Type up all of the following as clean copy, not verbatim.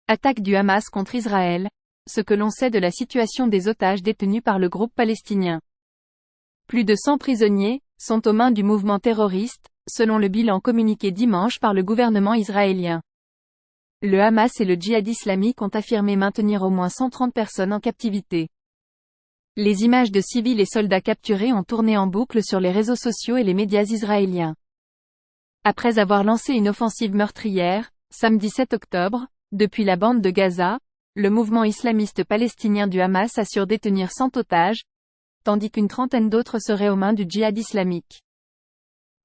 Attaque du Hamas contre Israël, ce que l'on sait de la situation des otages détenus par le groupe palestinien. Plus de 100 prisonniers sont aux mains du mouvement terroriste, selon le bilan communiqué dimanche par le gouvernement israélien. Le Hamas et le djihad islamique ont affirmé maintenir au moins 130 personnes en captivité. Les images de civils et soldats capturés ont tourné en boucle sur les réseaux sociaux et les médias israéliens. Après avoir lancé une offensive meurtrière, samedi 7 octobre, depuis la bande de Gaza, le mouvement islamiste palestinien du Hamas assure détenir 100 otages, tandis qu'une trentaine d'autres seraient aux mains du djihad islamique.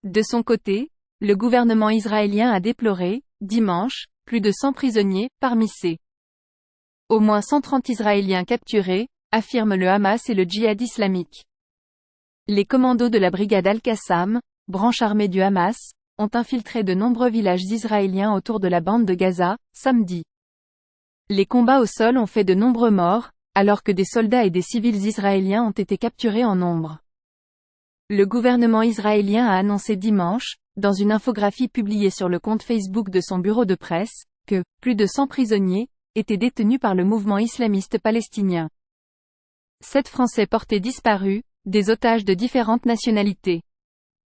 De son côté, le gouvernement israélien a déploré, dimanche, plus de 100 prisonniers, parmi ces au moins 130 Israéliens capturés, affirment le Hamas et le djihad islamique. Les commandos de la brigade Al-Qassam, branche armée du Hamas, ont infiltré de nombreux villages israéliens autour de la bande de Gaza, samedi. Les combats au sol ont fait de nombreux morts, alors que des soldats et des civils israéliens ont été capturés en nombre. Le gouvernement israélien a annoncé dimanche, dans une infographie publiée sur le compte Facebook de son bureau de presse, que plus de 100 prisonniers étaient détenus par le mouvement islamiste palestinien. 7 Français portés disparus, des otages de différentes nationalités.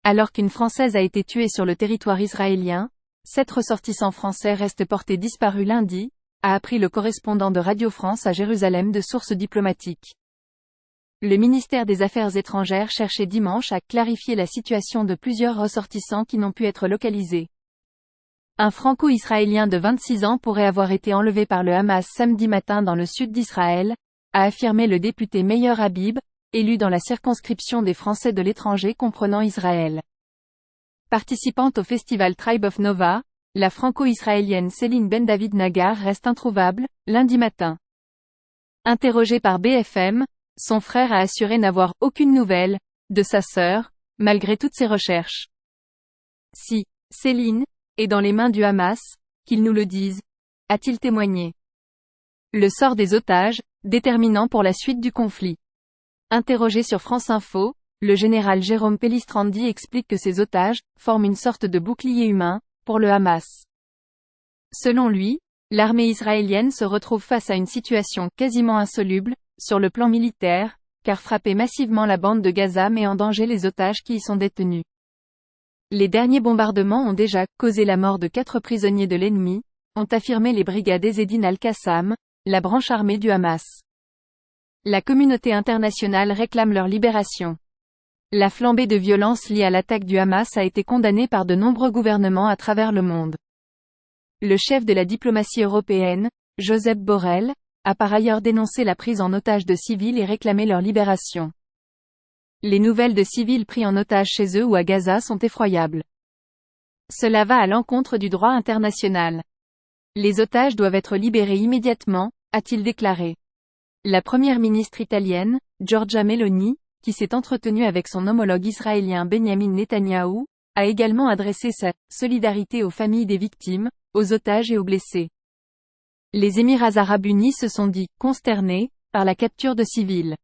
Alors qu'une Française a été tuée sur le territoire israélien, 7 ressortissants français restent portés disparus lundi, a appris le correspondant de Radio France à Jérusalem de sources diplomatiques. Le ministère des Affaires étrangères cherchait dimanche à clarifier la situation de plusieurs ressortissants qui n'ont pu être localisés. Un franco-israélien de 26 ans pourrait avoir été enlevé par le Hamas samedi matin dans le sud d'Israël, a affirmé le député Meir Habib, élu dans la circonscription des Français de l'étranger comprenant Israël. Participant au festival Tribe of Nova, la franco-israélienne Céline Ben David Nagar reste introuvable, lundi matin. Interrogé par BFM, son frère a assuré n'avoir aucune nouvelle de sa sœur, malgré toutes ses recherches. Si Céline est dans les mains du Hamas, qu'ils nous le disent, a-t-il témoigné. Le sort des otages, déterminant pour la suite du conflit. Interrogé sur France Info, le général Jérôme Pellistrandi explique que ces otages forment une sorte de bouclier humain pour le Hamas. Selon lui, l'armée israélienne se retrouve face à une situation quasiment insoluble sur le plan militaire, car frapper massivement la bande de Gaza met en danger les otages qui y sont détenus. Les derniers bombardements ont déjà causé la mort de 4 prisonniers de l'ennemi, ont affirmé les brigades Ezzedine Al-Qassam, la branche armée du Hamas. La communauté internationale réclame leur libération. La flambée de violence liée à l'attaque du Hamas a été condamnée par de nombreux gouvernements à travers le monde. Le chef de la diplomatie européenne, Josep Borrell, a par ailleurs dénoncé la prise en otage de civils et réclamé leur libération. Les nouvelles de civils pris en otage chez eux ou à Gaza sont effroyables. Cela va à l'encontre du droit international. Les otages doivent être libérés immédiatement, a-t-il déclaré. La première ministre italienne, Giorgia Meloni, qui s'est entretenue avec son homologue israélien Benyamin Netanyahou, a également adressé sa solidarité aux familles des victimes, aux otages et aux blessés. Les Émirats arabes unis se sont dit consternés par la capture de civils.